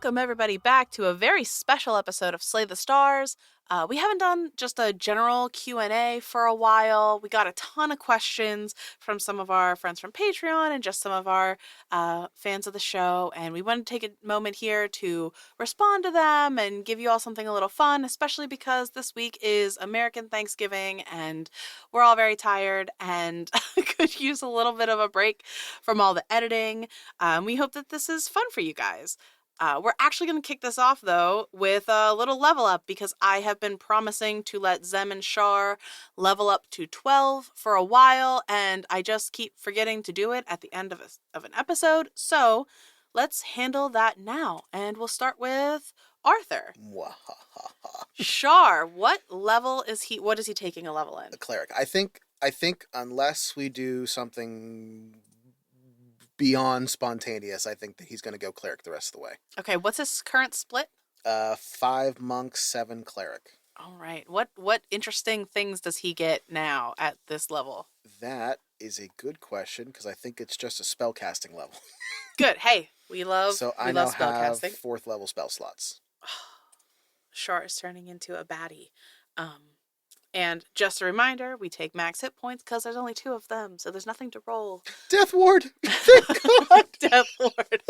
welcome everybody back to a very special episode of Slay the Stars. We haven't done just a general Q&A for a while. We got a ton of questions from some of our friends from Patreon and just some of our fans of the show, and we want to take a moment here to respond to them and give you all something a little fun, especially because this week is American Thanksgiving and we're all very tired and could use a little bit of a break from all the editing. We hope that this is fun for you guys. We're actually going to kick this off, though, with a little level up because I have been promising to let Zem and Shar level up to 12 for a while, and I just keep forgetting to do it at the end of an episode. So let's handle that now, and we'll start with Arthur. Shar, what is he taking a level in? A cleric. I think unless we do something beyond spontaneous, I think that he's going to go cleric the rest of the way. Okay, what's his current split? 5 monk, 7 cleric. All right. What interesting things does he get now at this level? That is a good question because I think it's just a spellcasting level. Good. Hey, we love I now have spellcasting. 4th level spell slots. Shar is turning into a baddie. And just a reminder, we take max hit points because there's only 2 of them, so there's nothing to roll. Death Ward! Thank God! Death Ward.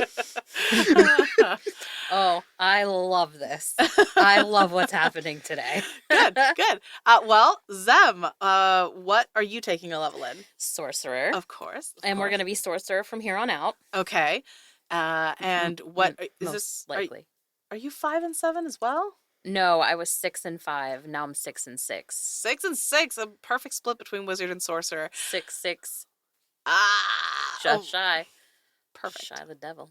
Oh, I love this. I love what's happening today. Good. Well, Zem, what are you taking a level in? Sorcerer. Of course. And we're going to be Sorcerer from here on out. Okay. And what is Most this? likely. Are you 5 and 7 as well? No, I was 6 and 5. Now I'm 6 and 6. 6 and 6, a perfect split between wizard and sorcerer. 6. Ah, Just shy. Perfect. Shy the devil.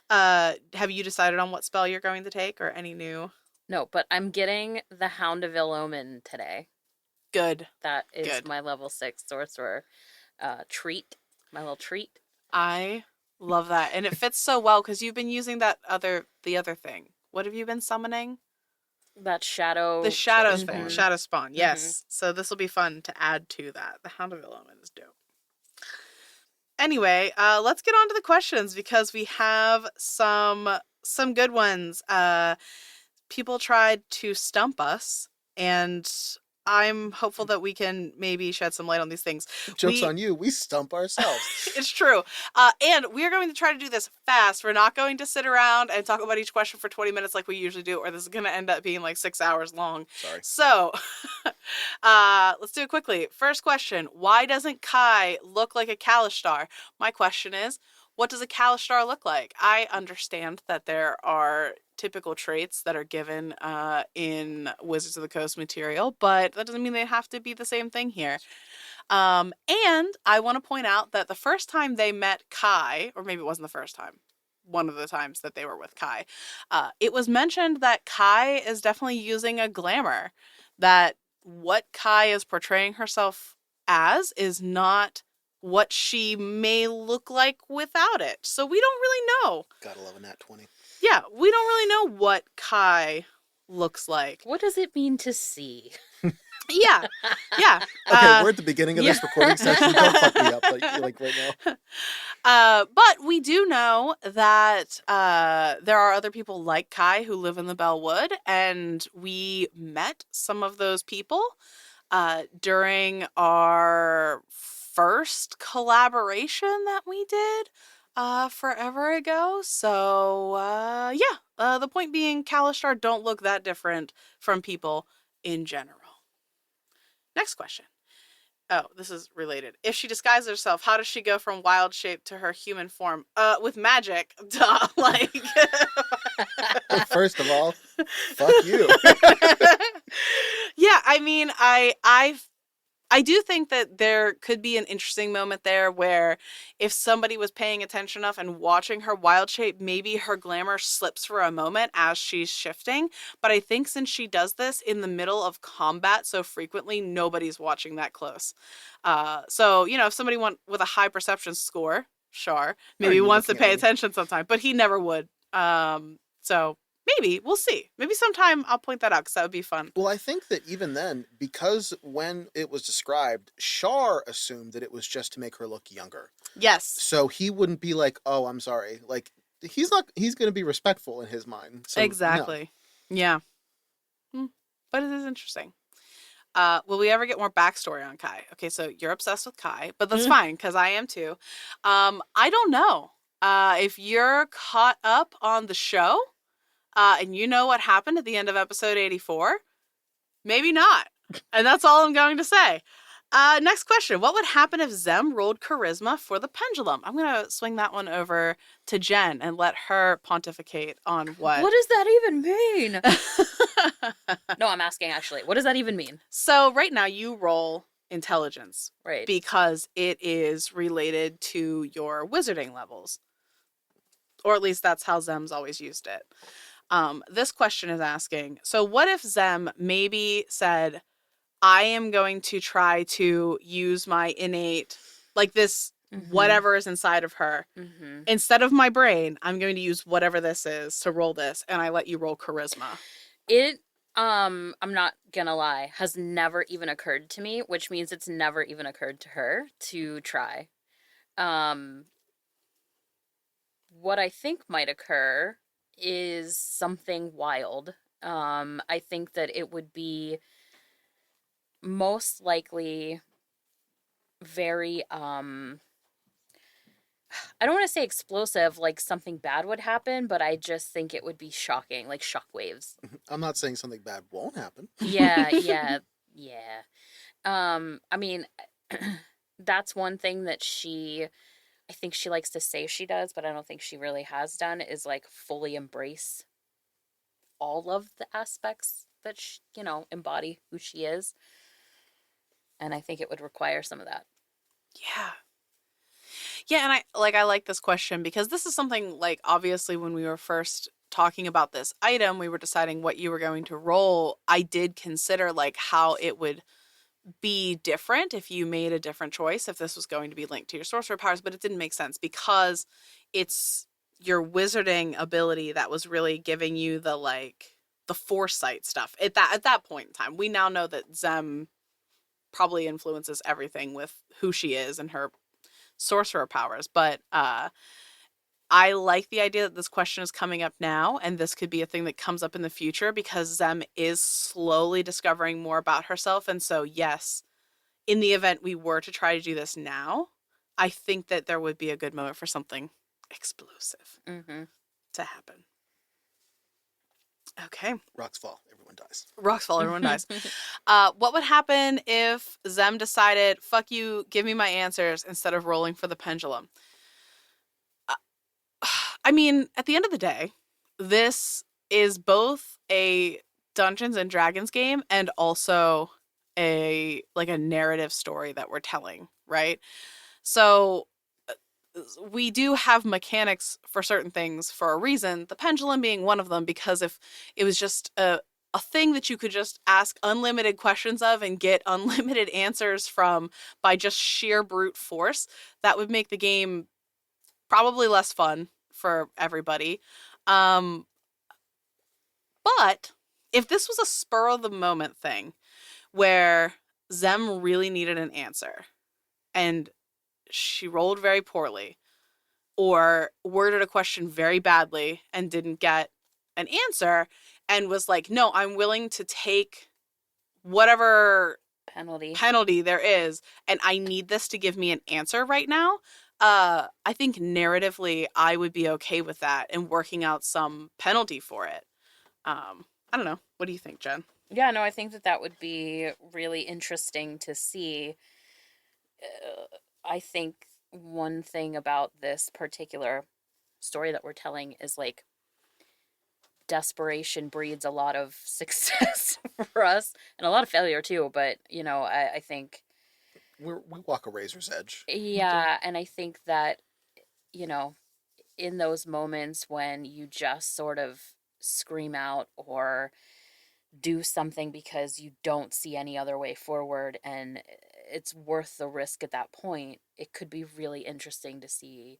Have you decided on what spell you're going to take, or any new? No, but I'm getting the Hound of Ill Omen today. Good. That is Good. my level 6 sorcerer treat. My little treat. I love that, and it fits so well because you've been using the other thing. What have you been summoning? That shadow. The shadow Spawn. thing. Shadow Spawn, yes. So this will be fun to add to that. The Hound of Ill Omen is dope. Anyway, let's get on to the questions because we have some good ones. People tried to stump us, and I'm hopeful that we can maybe shed some light on these things. Joke's on you. We stump ourselves. It's true. And we're going to try to do this fast. We're not going to sit around and talk about each question for 20 minutes like we usually do, or this is going to end up being like 6 hours long. Sorry. So, let's do it quickly. First question. Why doesn't Kai look like a Kalishtar? My question is, what does a Kalishtar look like? I understand that there are typical traits that are given in Wizards of the Coast material, but that doesn't mean they have to be the same thing here. And I want to point out that the first time they met Kai, or maybe it wasn't the first time, one of the times that they were with Kai, it was mentioned that Kai is definitely using a glamour, that what Kai is portraying herself as is not what she may look like without it. So we don't really know. Gotta love a nat 20. Yeah, we don't really know what Kai looks like. What does it mean to see? Yeah. Okay, we're at the beginning of this recording session. Don't fuck me up like right now. But we do know that there are other people like Kai who live in the Bellwood, and we met some of those people during our first collaboration that we did forever ago. So the point being, Kalishtar don't look that different from people in general. Next question. Oh, this is related. If she disguises herself, how does she go from wild shape to her human form? With magic. Duh. Like. now. First of all, fuck you. Yeah, I mean, I do think that there could be an interesting moment there where if somebody was paying attention enough and watching her wild shape, maybe her glamour slips for a moment as she's shifting. But I think since she does this in the middle of combat so frequently, nobody's watching that close. So, if somebody with a high perception score, Shar, maybe wants to pay attention sometime, but he never would. So maybe. We'll see. Maybe sometime I'll point that out because that would be fun. Well, I think that even then, because when it was described, Shar assumed that it was just to make her look younger. Yes. So he wouldn't be like, oh, I'm sorry. Like, he's not. He's going to be respectful in his mind. So no. Exactly. Yeah. Hmm. But it is interesting. Will we ever get more backstory on Kai? Okay, so you're obsessed with Kai, but that's fine because I am too. I don't know. If you're caught up on the show, and you know what happened at the end of episode 84, maybe not. And that's all I'm going to say. Next question. What would happen if Zem rolled charisma for the pendulum? I'm going to swing that one over to Jen and let her pontificate on what. What does that even mean? No, I'm asking actually. What does that even mean? So right now you roll intelligence. Right. Because it is related to your wizarding levels. Or at least that's how Zem's always used it. This question is asking, so what if Zem maybe said, I am going to try to use my innate, like this, whatever is inside of her. Instead of my brain, I'm going to use whatever this is to roll this, and I let you roll charisma. It, I'm not gonna lie, has never even occurred to me, which means it's never even occurred to her to try. What I think might occur is something wild. I think that it would be most likely very, I don't want to say explosive, like something bad would happen, but I just think it would be shocking, like shockwaves. I'm not saying something bad won't happen. Yeah, yeah, yeah. I mean, that's one thing that I think she likes to say she does, but I don't think she really has done, is like fully embrace all of the aspects that she, embody who she is. And I think it would require some of that. Yeah. Yeah, and I like this question because this is something, like, obviously when we were first talking about this item, we were deciding what you were going to roll. I did consider like how it would be different if you made a different choice, if this was going to be linked to your sorcerer powers, but it didn't make sense because it's your wizarding ability that was really giving you the foresight stuff at that point in time. We now know that Zem probably influences everything with who she is and her sorcerer powers, but I like the idea that this question is coming up now, and this could be a thing that comes up in the future because Zem is slowly discovering more about herself. And so, yes, in the event we were to try to do this now, I think that there would be a good moment for something explosive to happen. Okay. Rocks fall, everyone dies. Rocks fall, everyone dies. What would happen if Zem decided, fuck you, give me my answers instead of rolling for the pendulum? I mean, at the end of the day, this is both a Dungeons and Dragons game and also a narrative story that we're telling, right? So we do have mechanics for certain things for a reason, the pendulum being one of them, because if it was just a thing that you could just ask unlimited questions of and get unlimited answers from by just sheer brute force, that would make the game probably less fun for everybody. But if this was a spur of the moment thing where Zem really needed an answer and she rolled very poorly or worded a question very badly and didn't get an answer and was like, no, I'm willing to take whatever penalty there is, and I need this to give me an answer right now. I think narratively I would be okay with that and working out some penalty for it. I don't know. What do you think, Jen? Yeah, no, I think that would be really interesting to see. I think one thing about this particular story that we're telling is like desperation breeds a lot of success for us and a lot of failure too. But, I think We walk a razor's edge. Yeah, and I think that, in those moments when you just sort of scream out or do something because you don't see any other way forward and it's worth the risk at that point, it could be really interesting to see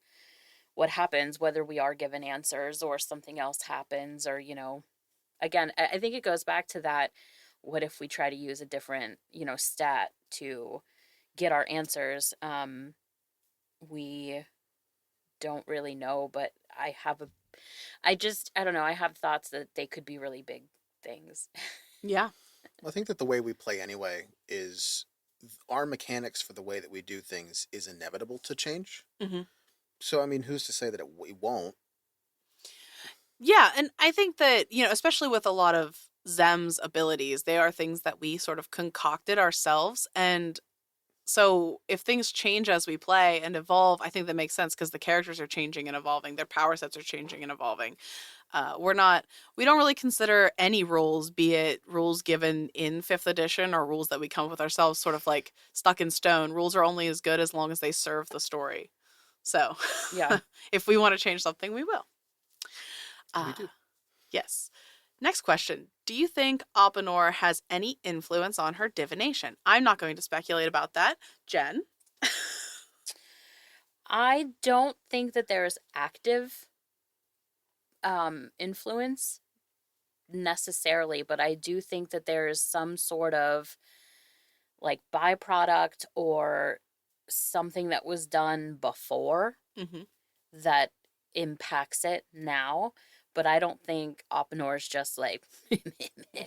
what happens, whether we are given answers or something else happens, or, again, I think it goes back to that. What if we try to use a different, stat to get our answers? We don't really know, but I have a I don't know. I have thoughts that they could be really big things. Yeah. I think that the way we play anyway is our mechanics for the way that we do things is inevitable to change. Hmm. So, I mean, who's to say that we won't? Yeah, and I think that, especially with a lot of Zem's abilities, they are things that we sort of concocted ourselves. And so if things change as we play and evolve, I think that makes sense because the characters are changing and evolving. Their power sets are changing and evolving. We don't really consider any rules, be it rules given in 5th edition or rules that we come up with ourselves, sort of like stuck in stone. Rules are only as good as long as they serve the story. So Yeah. if we want to change something, we will. We Uh, do. yes. Next question. Do you think Oppenor has any influence on her divination? I'm not going to speculate about that. Jen? I don't think that there's active influence necessarily, but I do think that there is some sort of like byproduct or something that was done before Mm-hmm. that impacts it now. But I don't think Oppenor is just like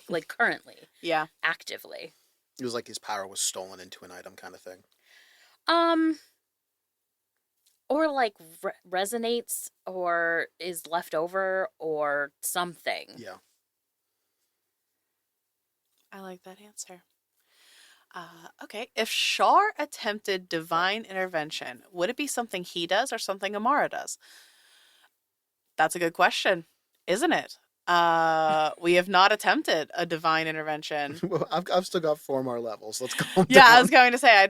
like currently Yeah. actively. It was like his power was stolen into an item kind of thing. Um, or like resonates or is left over or something. Yeah. I like that answer. Okay. If Shar attempted divine intervention, would it be something he does or something Amara does? That's a good question, isn't it? We have not attempted a divine intervention. Well, I've still got 4 more levels. Let's calm Yeah, I down. was going to say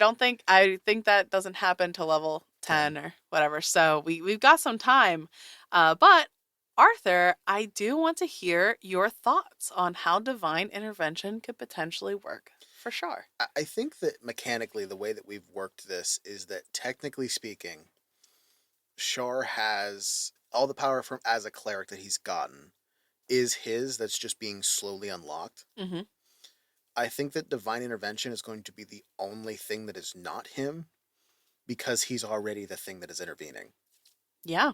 I think that doesn't happen to level 10 or whatever. So we've got some time. But Arthur, I do want to hear your thoughts on how divine intervention could potentially work for sure. I think that mechanically, the way that we've worked this is that technically speaking, Shar has all the power from as a cleric that he's gotten is his. That's just being slowly unlocked. Mm-hmm. I think that divine intervention is going to be the only thing that is not him because he's already the thing that is intervening. Yeah.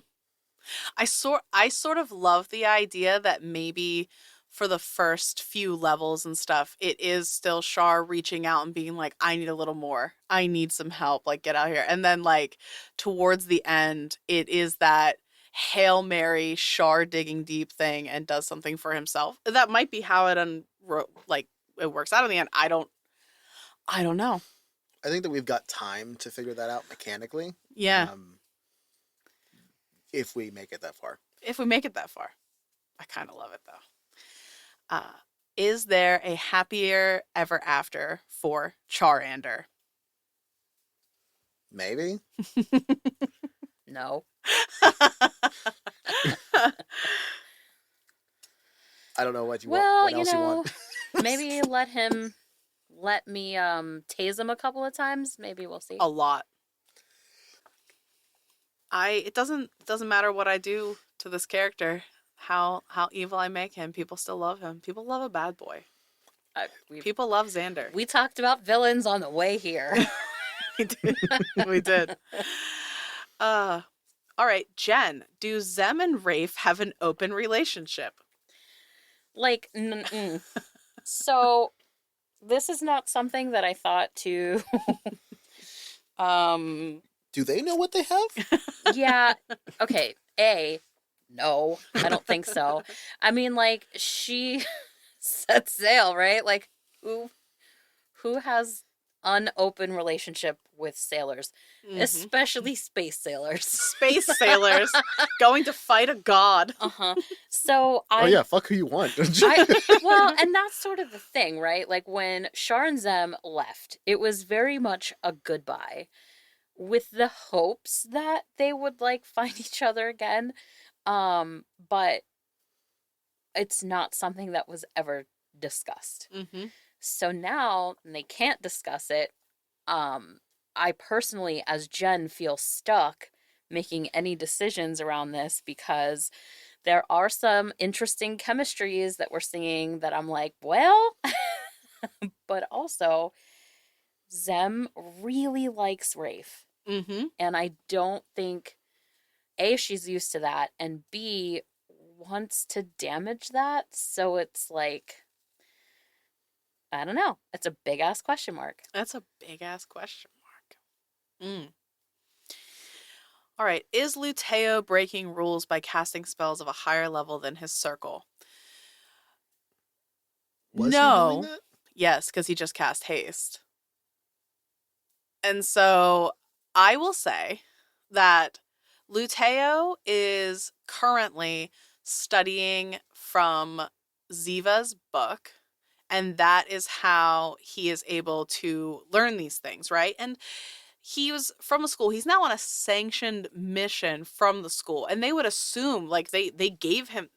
I sort of love the idea that maybe for the first few levels and stuff, it is still Shar reaching out and being like, I need a little more. I need some help. Like, get out here. And then, like, towards the end, it is that Hail Mary Shar digging deep thing and does something for himself. That might be how it works out in the end. I don't know. I think that we've got time to figure that out mechanically. Yeah. If we make it that far. If we make it that far. I kind of love it though. Is there a happier ever after for Charander? Maybe. No. I don't know what you Well, want. What else you want? maybe let me tase him a couple of times. Maybe we'll see. A lot. It doesn't matter what I do to this character, how evil I make him, people still love him. People love a bad boy. People love Xander. We talked about villains on the way here. We did. We did. All right, Jen, do Zem and Rafe have an open relationship? Like, so this is not something that I thought to. Do they know what they have? Yeah. Okay. No, I don't think so. I mean, like, she set sail, right? Like, who has unopen relationship with sailors, especially space sailors? Space sailors going to fight a god. So oh yeah, fuck who you want. Well, and that's sort of the thing, right? Like when Shar and Zem left, it was very much a goodbye, with the hopes that they would like find each other again. But it's not something that was ever discussed. Mm-hmm. So now they can't discuss it. I personally, as Jen, feel stuck making any decisions around this because there are some interesting chemistries that we're seeing that I'm like, well, but also Zem really likes Rafe. Mm-hmm. And I don't think, A, she's used to that, and B, wants to damage that. So it's like, I don't know. It's a big ass question mark. That's a big ass question mark. All right. Is Luteo breaking rules by casting spells of a higher level than his circle? Was he doing No. that? Yes, because he just cast haste. And so I will say that Luteo is currently studying from Ziva's book, and that is how he is able to learn these things, right? And he was from a school. He's now on a sanctioned mission from the school, and they would assume like they gave him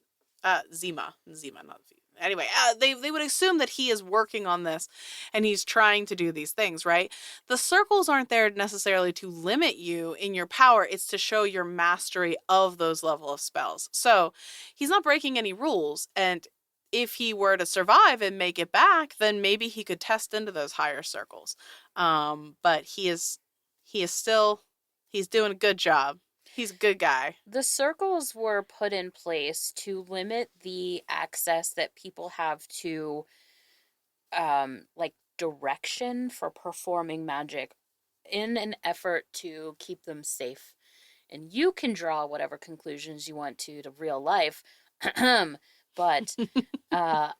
Zima, not V. Anyway, they would assume that he is working on this and he's trying to do these things, right? The circles aren't there necessarily to limit you in your power, it's to show your mastery of those level of spells. So he's not breaking any rules, and if he were to survive and make it back, then maybe he could test into those higher circles. But he's doing a good job. He's a good guy. The circles were put in place to limit the access that people have to like direction for performing magic in an effort to keep them safe. And you can draw whatever conclusions you want to real life. But uh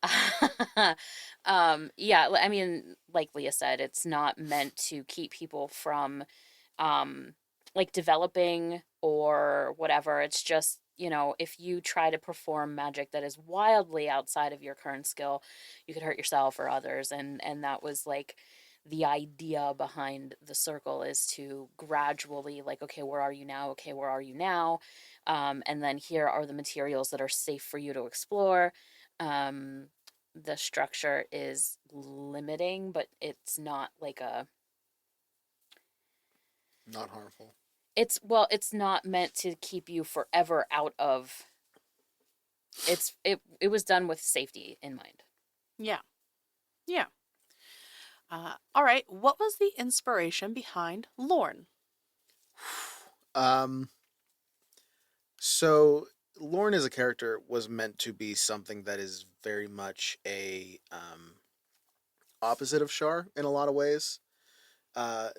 yeah, I mean, like Leah said, it's not meant to keep people from like developing or whatever. It's just, if you try to perform magic that is wildly outside of your current skill, you could hurt yourself or others. And that was like the idea behind the circle, is to gradually, like, okay, where are you now? Okay, where are you now? And then here are the materials that are safe for you to explore. The structure is limiting, but it's not like Not harmful. it's not meant to keep you forever out of. It was done with safety in mind. Yeah. Yeah. All right. What was the inspiration behind Lorne? Um, so Lorne as a character was meant to be something that is very much a opposite of Shar in a lot of ways.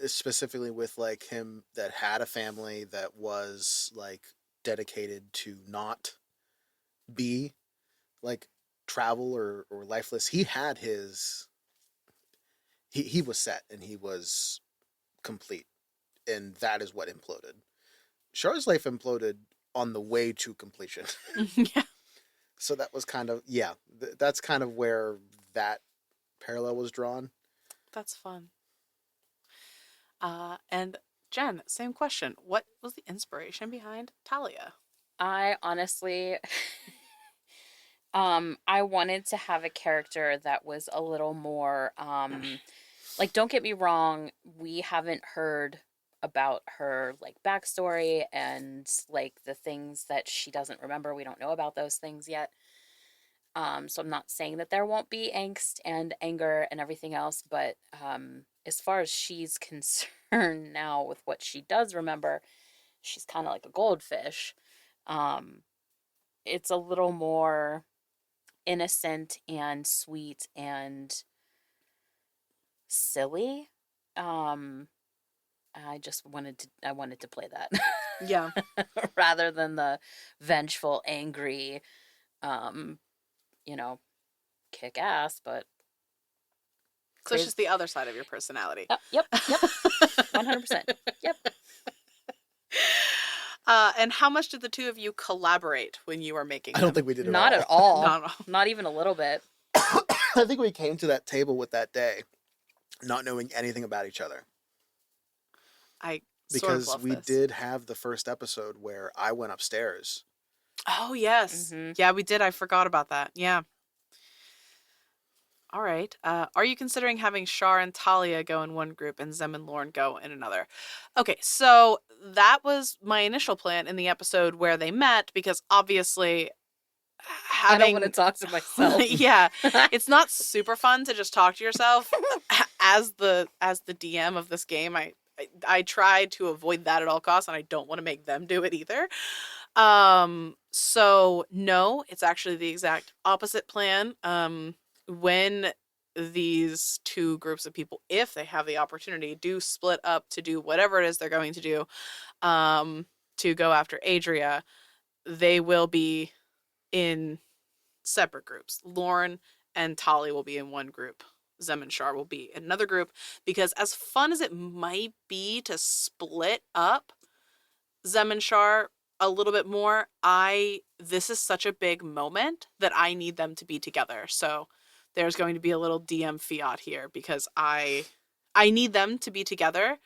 Specifically with like him that had a family that was like dedicated to not be like travel or lifeless. He had his he was set and he was complete, and that is what imploded. Char's life imploded on the way to completion. Yeah. So that was kind of that's kind of where that parallel was drawn. That's fun. And Jen, same question. What was the inspiration behind Talia? I honestly, I wanted to have a character that was a little more, like, don't get me wrong, we haven't heard about her, like, backstory and, like, the things that she doesn't remember. We don't know about those things yet. So I'm not saying that there won't be angst and anger and everything else, but as far as she's concerned now with what she does remember, she's kind of like a goldfish. Um, it's a little more innocent and sweet and silly. Um, I wanted to play that Yeah. rather than the vengeful, angry, um, you know, kick ass, but So it's crazy. just the other side of your personality. Yep, 100%. Yep. And how much did the two of you collaborate when you were making I them? don't think we did Not at at all. all. Not at all. Not even a little bit. I think we came to that table with that day not knowing anything about each other. I sort of Because love we this. did have the first episode where I went upstairs. Oh, yes. Mhm. Yeah, we did. I forgot about that. Yeah. All right. Are you considering having Shar and Talia go in one group and Zem and Lorne go in another? Okay, so that was my initial plan in the episode where they met, because obviously I don't having want to talk to myself. yeah, it's not super fun to just talk to yourself as the DM of this game. I try to avoid that at all costs, and I don't want to make them do it either. So no, it's actually the exact opposite plan. When these two groups of people, if they have the opportunity, do split up to do whatever it is they're going to do, um, to go after Adria, they will be in separate groups. Lauren and Tali will be in one group. Zem and Shar will be in another group, because as fun as it might be to split up Zem and Shar a little bit more, this is such a big moment that I need them to be together. So there's going to be a little DM fiat here, because I need them to be together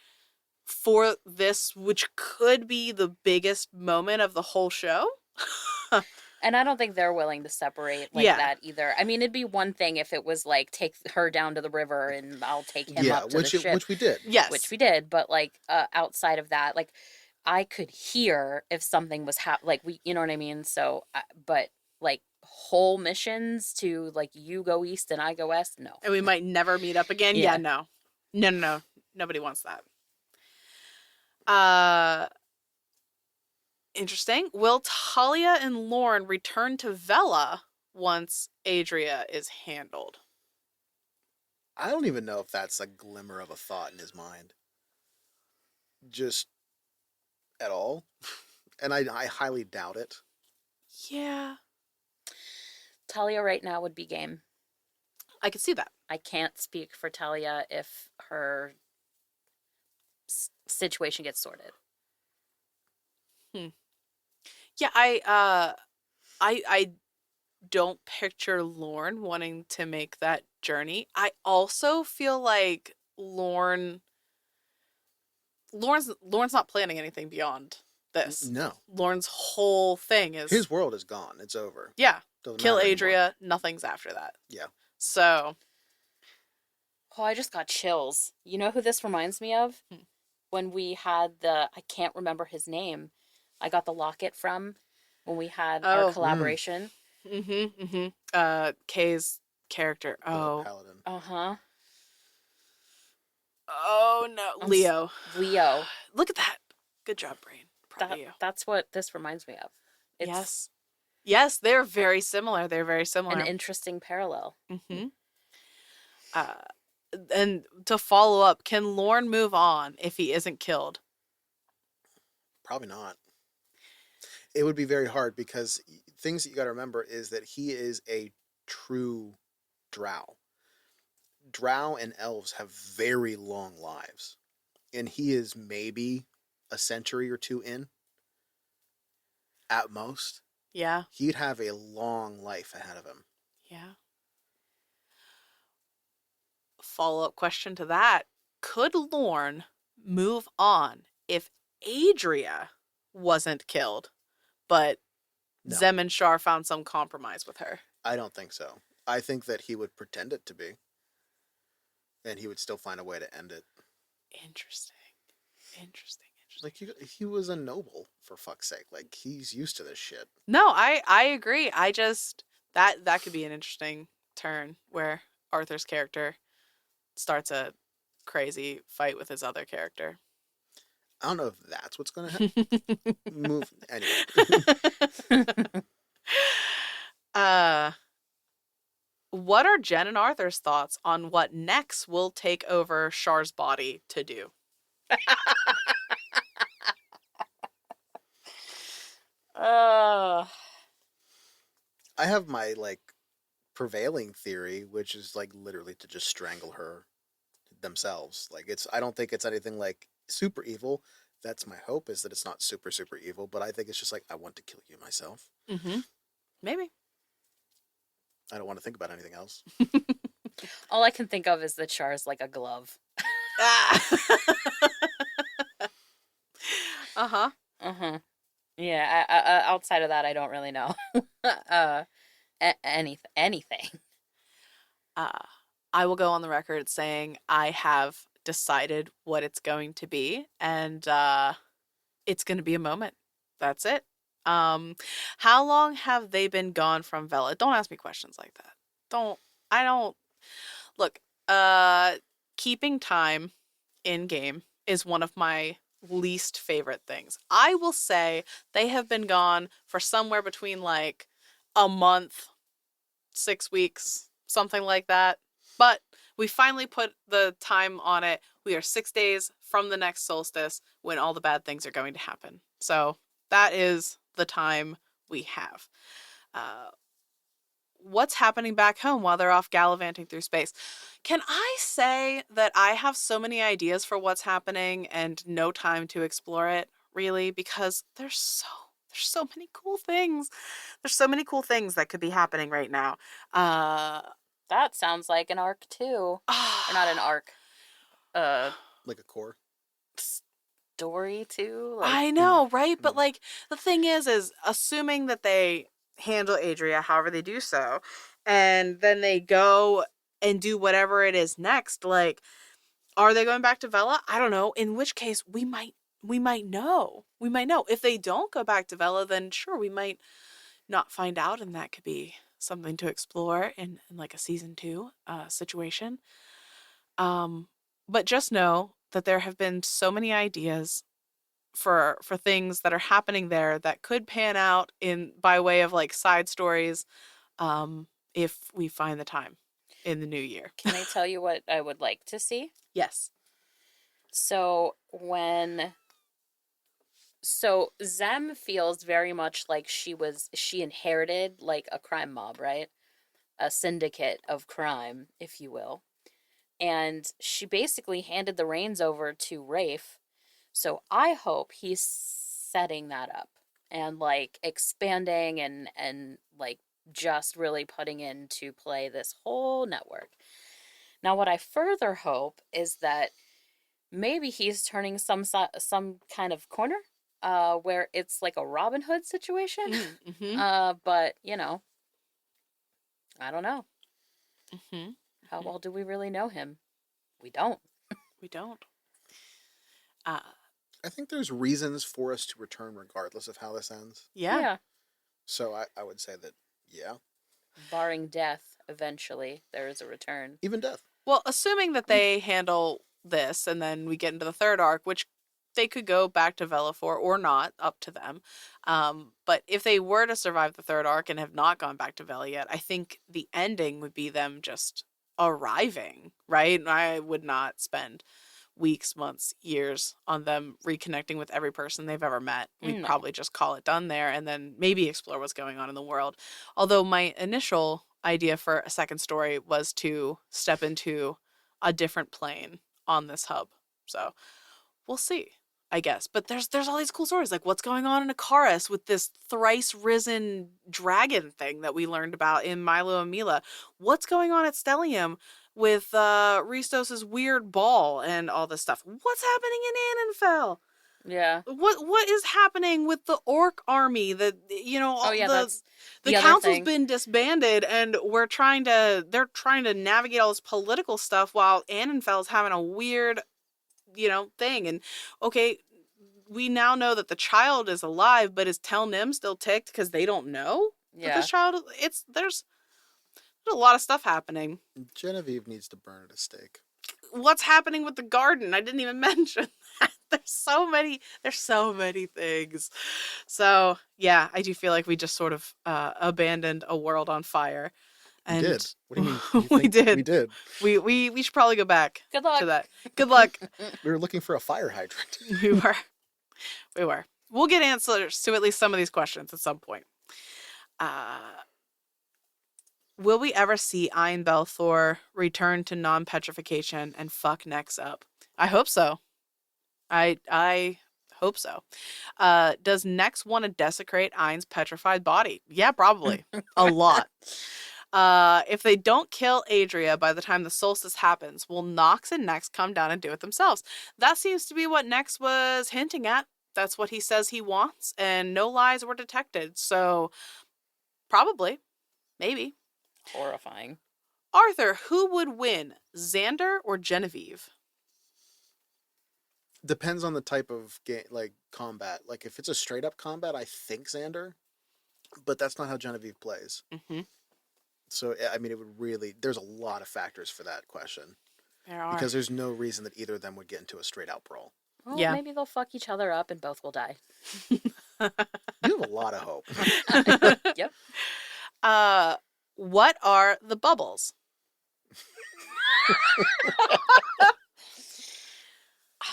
for this, which could be the biggest moment of the whole show. And I don't think they're willing to separate like Yeah. that either. I mean, it'd be one thing if it was like take her down to the river and I'll take him Yeah, up to the ship, which we did. which Yes. we did. But like outside of that, like I could hear if something was like we, you know what I mean. So, but like whole missions to like you go east and I go west, no. And we might never meet up again. Yeah, Yeah. no. No, no, no. Nobody wants that. Uh Interesting. Will Talia and Lorne return to Vela once Adria is handled? I don't even know if that's a glimmer of a thought in his mind. Just at all. And I highly doubt it. Yeah, Talia right now would be game. I could see that. I can't speak for Talia if her situation gets sorted. Yeah, I don't picture Lorne wanting to make that journey. I also feel like Lorne's not planning anything beyond this. No. Lorne's whole thing is, His world is gone. It's over. yeah, Doesn't kill matter anymore. Adria, nothing's after that. Yeah. So, Oh, I just got chills. You know who this reminds me of? When we had I can't remember his name. I got the locket from when we had our collaboration. Kay's character. The Oh. paladin. Uh-huh. Oh no, Leo. Leo. Look at that. Good job, brain. Proud of you. That's what this reminds me of. It's Yes. Yes, they're very similar. They're very similar. an interesting parallel. Mm-hmm. And to follow up, can Lorne move on if he isn't killed? Probably not. It would be very hard because things that you got to remember is that he is a true drow. Drow and elves have very long lives. And he is maybe a century or two in at most. Yeah. He'd have a long life ahead of him. Yeah. Follow-up question to that. Could Lorne move on if Adria wasn't killed, but No. Zem and Shar found some compromise with her? I don't think so. I think that he would pretend it to be. And he would still find a way to end it. Interesting. Interesting. Like, he was a noble, for fuck's sake. Like, he's used to this shit. No, I agree. I just that could be an interesting turn where Arthur's character starts a crazy fight with his other character. I don't know if that's what's going to happen. Move. Anyway. What are Jen and Arthur's thoughts on what Nex will take over Shar's body to do? I have my, like, prevailing theory, which is, like, literally to just strangle her themselves. Like, I don't think it's anything, like, super evil. That's my hope, is that it's not super, super evil, but I think it's just like, I want to kill you myself. Mm-hmm. Maybe. I don't want to think about anything else. All I can think of is that Char's like a glove. Uh-huh. Uh-huh. Yeah, outside of that, I don't really know. Anything. I will go on the record saying I have decided what it's going to be, and it's going to be a moment. That's it. How long have they been gone from Vela? Don't ask me questions like that. I don't look, keeping time in game is one of my least favorite things. I will say they have been gone for somewhere between like a month, 6 weeks, something like that. But we finally put the time on it. We are 6 days from the next solstice when all the bad things are going to happen. So that is the time we have. Uh, what's happening back home while they're off gallivanting through space? Can I say that I have so many ideas for what's happening and no time to explore it, really? Because there's so many cool things. There's so many cool things that could be happening right now. Uh That sounds like an arc too. Or not an arc. Uh Like a core. Story too. Like I know, right? But Mm. like the thing is assuming that they handle Adria however they do so, and then they go and do whatever it is next, like are they going back to Vela? I don't know. In which case we might know. We might know. If they don't go back to Vela, then sure, we might not find out, and that could be something to explore in like a season 2 situation. Um, but just know that there have been so many ideas for things that are happening there that could pan out in by way of like side stories, if we find the time in the new year. can I tell you what I would like to see? Yes. So Zem feels very much like she inherited like a crime mob, right? A syndicate of crime, if you will. And she basically handed the reins over to Rafe. So I hope he's setting that up and like expanding and like just really putting into play this whole network. Now what I further hope is that maybe he's turning some kind of corner where it's like a Robin Hood situation. Mm-hmm. But I don't know. Mm-hmm. How well do we really know him? We don't. We don't. Uh, I think there's reasons for us to return regardless of how this ends. yeah. Yeah. So I would say that, yeah. Barring death, eventually there is a return. Even death. Well, assuming that they handle this and then we get into the third arc, which they could go back to Vela for or not, up to them. But if they were to survive the third arc and have not gone back to Vela yet, I think the ending would be them just arriving, right? I would not spend weeks, months, years on them reconnecting with every person they've ever met. We'd No. probably just call it done there and then maybe explore what's going on in the world. Although my initial idea for a second story was to step into a different plane on this hub. So we'll see, I guess. But there's all these cool stories, like what's going on in Akaris with this thrice risen dragon thing that we learned about in Milo and Mila. What's going on at Stellium with Ristos's weird ball and all this stuff. What's happening in Annenfell? Yeah. What is happening with the orc army? The you know Oh yeah, the that's the the other council's thing. been disbanded and they're trying to navigate all this political stuff while Annenfell's having a weird, thing. And okay, we now know that the child is alive, but is Tel Nim still ticked because they don't know that Yeah. this child there's a lot of stuff happening. Genevieve needs to burn at a stake. What's happening with the garden? I didn't even mention that. There's so many things. So yeah, I do feel like we just sort of abandoned a world on fire. We And did. What do you mean? You we think did. We did. We should probably go back Good luck. to that. Good luck. We were looking for a fire hydrant. we were. We were. We'll get answers to at least some of these questions at some point. Will we ever see Ein Belthor return to non-petrification and fuck Nex up? I hope so. I hope so. Does Nex want to desecrate Ein's petrified body? Yeah, probably. A lot. If they don't kill Adria by the time the solstice happens, will Nox and Nex come down and do it themselves? That seems to be what Nex was hinting at. That's what he says he wants, and no lies were detected. So, probably. Maybe. Horrifying. Arthur, who would win, Xander or Genevieve? Depends on the type of game, like combat. Like if it's a straight up combat, I think Xander, but that's not how Genevieve plays. Mm-hmm. So I mean, it would really. There's a lot of factors for that question There are. because there's no reason that either of them would get into a straight out brawl. Well, Yeah. maybe they'll fuck each other up and both will die. You have a lot of hope. Yep. uh, what are the bubbles?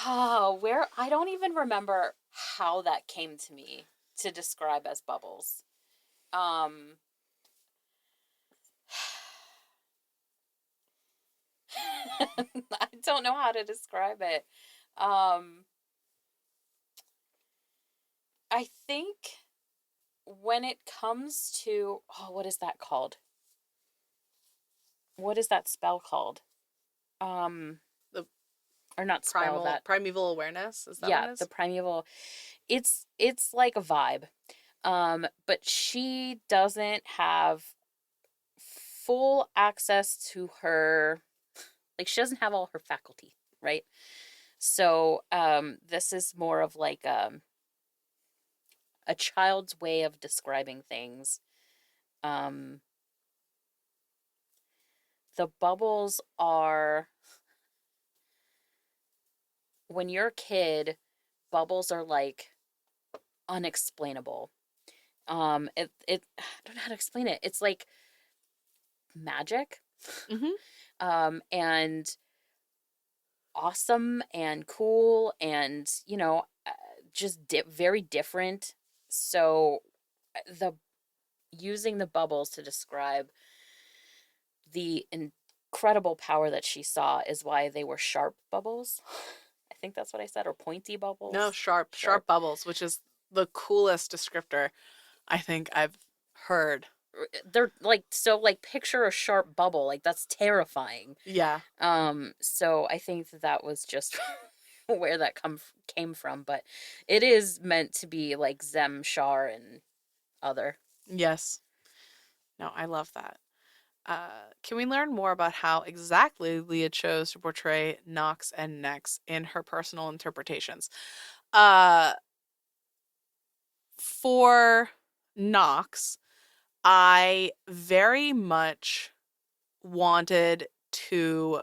Oh, where I don't even remember how that came to me to describe as bubbles. Um I don't know how to describe it. Um I think when it comes to, oh, what is that called? What is that spell called? Um The or not spell, that, primeval awareness, is that what yeah, it the is? primeval. It's like a vibe. But she doesn't have full access to her, like she doesn't have all her faculty, right? So this is more of like a child's way of describing things. Um the bubbles are, when you're a kid, bubbles are like unexplainable. It I don't know how to explain it. It's like magic. Mm-hmm. And awesome and cool and, just very different. So the using the bubbles to describe the incredible power that she saw is why they were sharp bubbles. I think that's what I said, or pointy No, bubbles. sharp Sharp. bubbles, which is the coolest descriptor I think I've heard. They're like, so like picture a sharp bubble, like that's terrifying. Yeah. So I think that was just where that came from, but it is meant to be like Zem, Shar, and other. Yes. No, I love that. Can we learn more about how exactly Leah chose to portray Nox and Nex in her personal interpretations? Uh, for Nox, I very much wanted to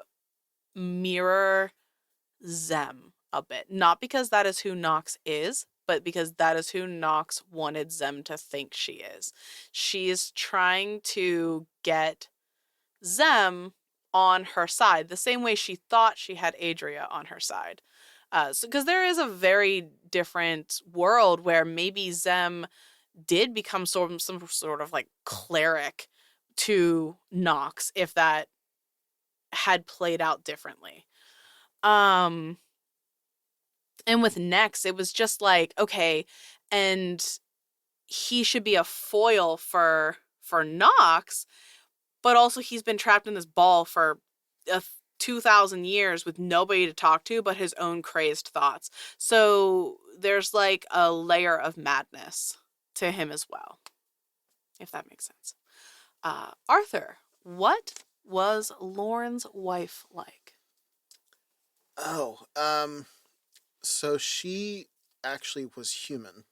mirror Zem a bit. Not because that is who Nox is, but because that is who Nox wanted Zem to think she is. She is trying to get Zem on her side, the same way she thought she had Adria on her side. Because there is a very different world where maybe Zem did become some sort of like cleric to Nox if that had played out differently. Um, and with Nex, it was just like, okay, and he should be a foil for Nox, but also he's been trapped in this ball for 2,000 years with nobody to talk to but his own crazed thoughts. So there's like a layer of madness to him as well, if that makes sense. Arthur, what was Lauren's wife like? Oh, so she actually was human.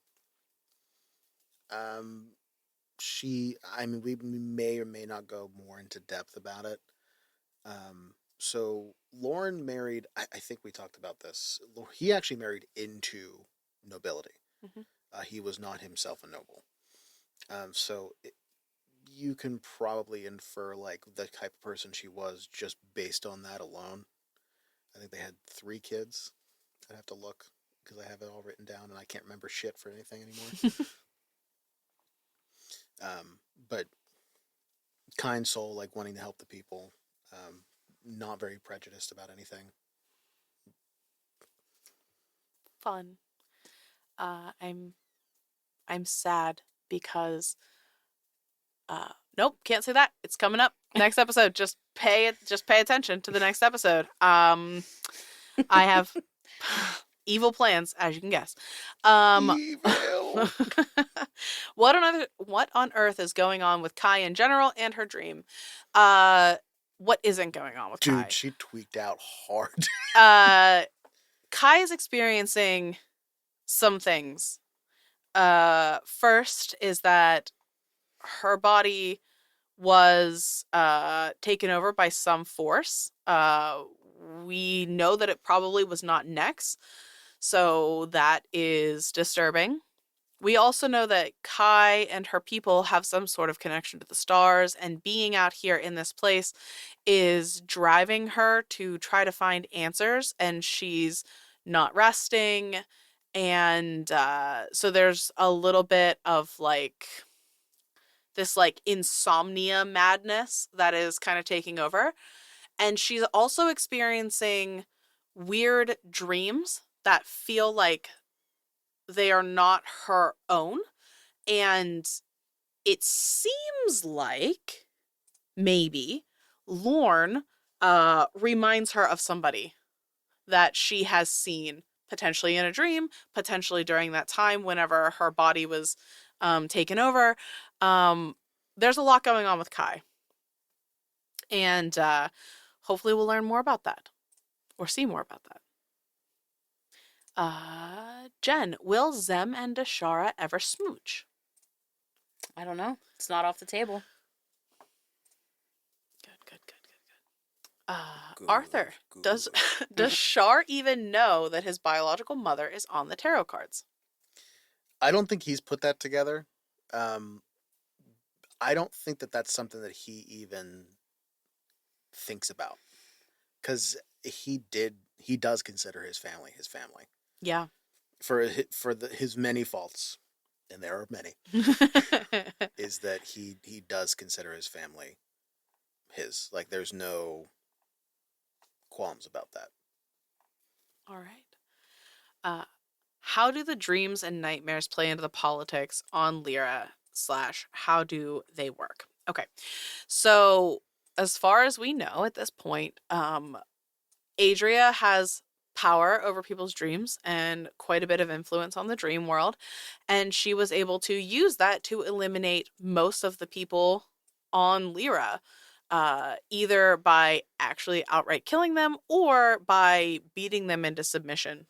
Um, I mean, we may or may not go more into depth about it. So Lauren married, I think we talked about this. He actually married into nobility. Mm-hmm. He was not himself a noble. So you can probably infer like the type of person she was just based on that alone. I think they had 3 kids. I'd have to look because I have it all written down and I can't remember shit for anything anymore. But kind soul, like wanting to help the people. Not very prejudiced about anything. Fun. I'm sad because nope, can't say that. It's coming up next episode. Just pay attention to the next episode. I have evil plans, as you can guess. Evil. What on earth is going on with Kai in general and her dream? Uh, what isn't going on with Dude, Kai? she tweaked out hard. Uh, Kai is experiencing some things. First is that her body was taken over by some force. We know that it probably was not Nex. So that is disturbing. We also know that Kai and her people have some sort of connection to the stars, and being out here in this place is driving her to try to find answers, and she's not resting. And so there's a little bit of like this like insomnia madness that is kind of taking over. And she's also experiencing weird dreams that feel like they are not her own. And it seems like maybe Lorne reminds her of somebody that she has seen, potentially in a dream, potentially during that time whenever her body was taken over. Um, there's a lot going on with Kai. And hopefully we'll learn more about that or see more about that. Jen, will Zem and Dashara ever smooch? I don't know. It's not off the table. Good, good, good, good, good. Good, Arthur, does good. does Shar even know that his biological mother is on the tarot cards? I don't think he's put that together. Um, I don't think that that's something that he even thinks about, because he does consider his family Yeah. for his many faults, and there are many, is that he does consider his family his. Like, there's no qualms about that. All right. How do the dreams and nightmares play into the politics on Lyra slash how do they work? Okay. So as far as we know at this point, Adria has power over people's dreams and quite a bit of influence on the dream world. And she was able to use that to eliminate most of the people on Lyra, either by actually outright killing them or by beating them into submission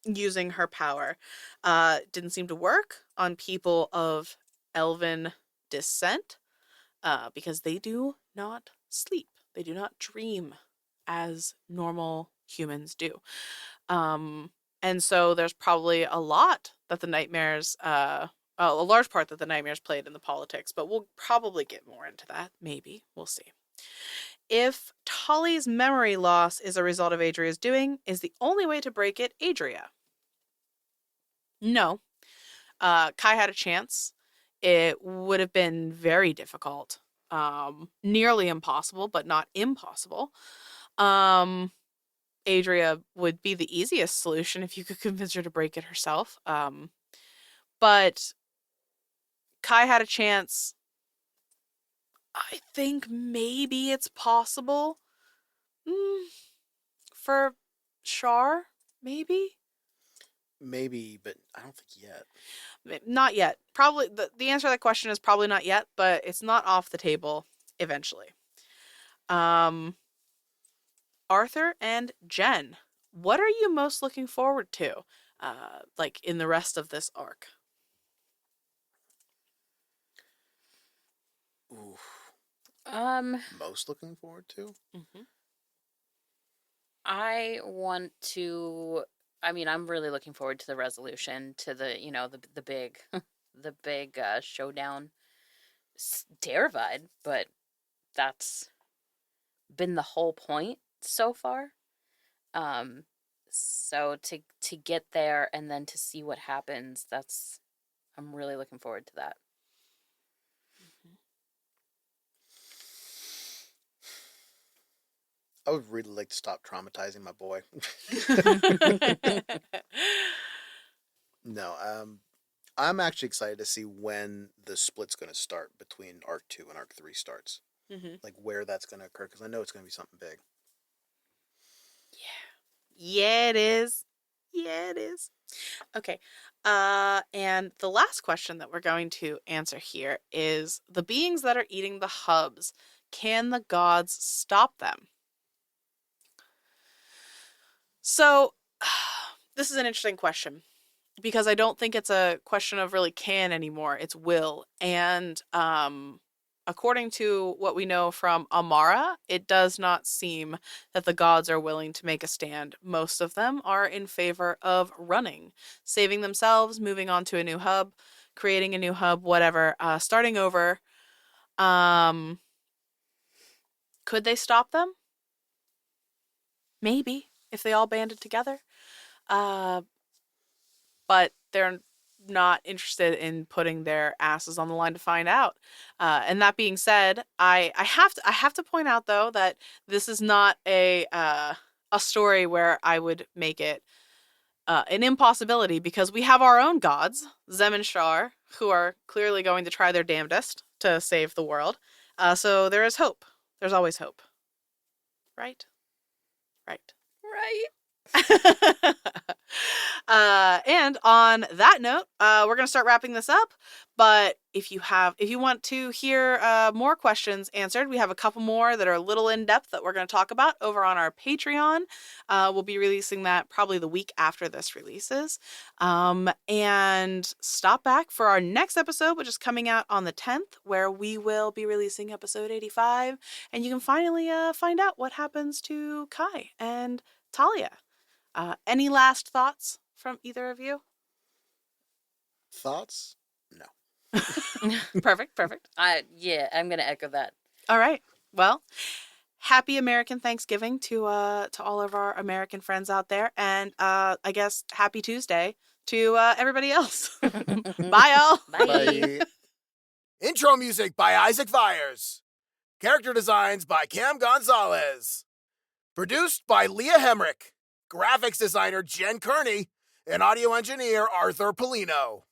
using her power. Didn't seem to work on people of elven descent because they do not sleep. They do not dream as normal humans do. Um, and so there's probably a lot that the nightmares, a large part that the nightmares played in the politics, but we'll probably get more into that. Maybe. We'll see. If Tolly's memory loss is a result of Adria's doing, is the only way to break it Adria? No. Kai had a chance. It would have been very difficult. Nearly impossible, but not impossible. Um, Adria would be the easiest solution if you could convince her to break it herself. But Kai had a chance. I think maybe it's possible. For Shar, maybe? Maybe, but I don't think yet. Not yet. Probably the answer to that question is probably not yet, but it's not off the table eventually. Um, Arthur and Jen, what are you most looking forward to? Like in the rest of this arc? Ooh, Um, most looking forward to? Mm-hmm. I want to. I mean, I'm really looking forward to the resolution, to the big, the big showdown. Terrified, but that's been the whole point so far. Um, so to get there and then to see what happens, I'm really looking forward to that. I would really like to stop traumatizing my boy. No, I'm actually excited to see when the split's going to start between Arc 2 and Arc 3 starts. Mm-hmm. Like, where that's going to occur, because I know it's going to be something big. Yeah, it is. Yeah, it is. Okay. And the last question that we're going to answer here is the beings that are eating the hubs, can the gods stop them? So, this is an interesting question because I don't think it's a question of really can anymore. It's will. And according to what we know from Amara, it does not seem that the gods are willing to make a stand. Most of them are in favor of running, saving themselves, moving on to a new hub, creating a new hub, whatever, starting over. Um, could they stop them? Maybe, if they all banded together. Uh, but they're not interested in putting their asses on the line to find out. And that being said, I have to point out though that this is not a story where I would make it an impossibility, because we have our own gods, Zem and Shar, who are clearly going to try their damnedest to save the world. So there is hope. There's always hope. Right? Right. Right. And on that note, we're gonna start wrapping this up. But if you want to hear more questions answered, we have a couple more that are a little in depth that we're gonna talk about over on our Patreon. We'll be releasing that probably the week after this releases. And stop back for our next episode, which is coming out on the 10th, where we will be releasing episode 85, and you can finally find out what happens to Kai and Talia. Any last thoughts from either of you? Thoughts? No. Perfect. Yeah, I'm gonna echo that. All right. Well, happy American Thanksgiving to all of our American friends out there, and I guess happy Tuesday to everybody else. Bye, y'all. Bye. Bye. Intro music by Isaac Vyers. Character designs by Cam Gonzalez. Produced by Leah Hemrick. Graphics designer Jen Kearney. And audio engineer Arthur Polino.